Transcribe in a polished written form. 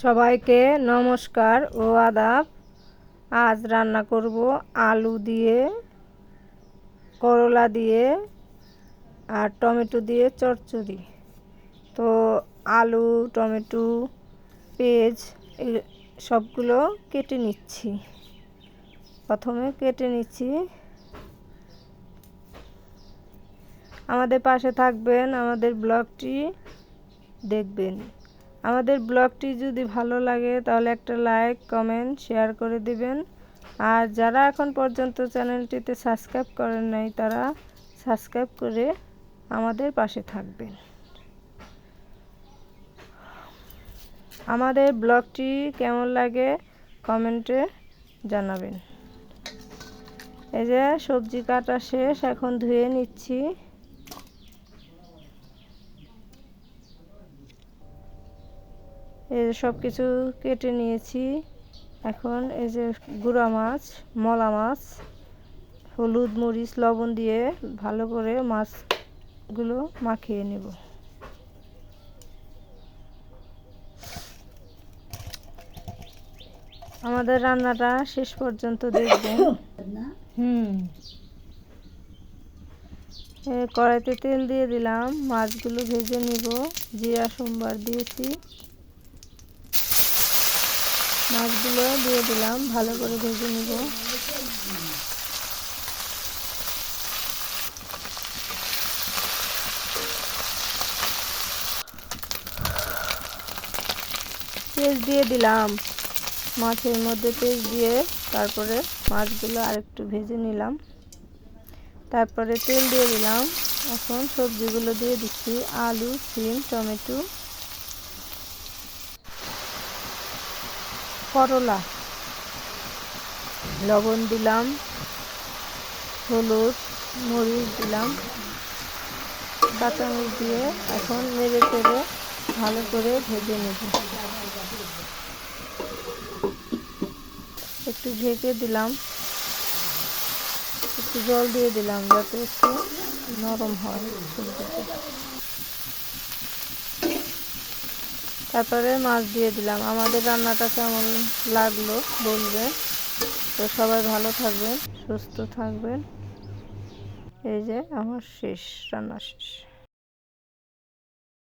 সবাইকে নমস্কার ও আদাব। আজ রান্না করব আলু দিয়ে, করলা দিয়ে আর টমেটো দিয়ে চচ্চড়ি। তো আলু, টমেটো, পেঁয়াজ সবগুলো কেটে নিচ্ছি। প্রথমে কেটে নিচ্ছি। আমাদের পাশে থাকবেন, আমাদের ব্লগটি দেখবেন। আমাদের ব্লগটি যদি ভালো লাগে তাহলে একটা লাইক, কমেন্ট, শেয়ার করে দিবেন। আর যারা এখন পর্যন্ত চ্যানেলটিতে সাবস্ক্রাইব করেন নাই তারা সাবস্ক্রাইব করে আমাদের পাশে থাকবেন। আমাদের ব্লগটি কেমন লাগে কমেন্টে জানাবেন। এই যে সবজি কাটা শেষ, এখন ধুয়ে নিচ্ছি। এই যে সব কিছু কেটে নিয়েছি। এখন এই যে গুঁড়া মাছ, মলা মাছ, হলুদ, মরিচ, লবণ দিয়ে ভালো করে মাছগুলো মাখিয়ে নেব। আমাদের রান্নাটা শেষ পর্যন্ত দেখবেন। কড়াইতে তেল দিয়ে দিলাম, মাছগুলো ভেজে নিব। জিরা সম্বার দিয়েছি, মাছগুলো দিয়ে দিলাম, ভালো করে ভেজে নিব। পেঁয়াজ দিয়ে দিলাম, মাছের মধ্যে পেঁয়াজ দিয়ে তারপরে মাছগুলো আরেকটু ভেজে নিলাম। তারপরে তেল দিয়ে দিলাম। এখন সবজিগুলো দিয়ে দিচ্ছি, আলু, সিম, টমেটো, করলা। লবণ দিলাম, হলুদ, মরিচ দিলাম, কাঁচামরিচ দিয়ে এখন নেড়ে চেড়ে ভালো করে ভেজে নেব। একটু ঢেকে দিলাম, একটু জল দিয়ে দিলাম যাতে একটু নরম হয় সবজিটা। তারপরে মাছ দিয়ে দিলাম। আমাদের রান্নাটা কেমন লাগলো বলবেন। তো সবাই ভালো থাকবেন, সুস্থ থাকবেন। এই যে আমার রান্না শেষ।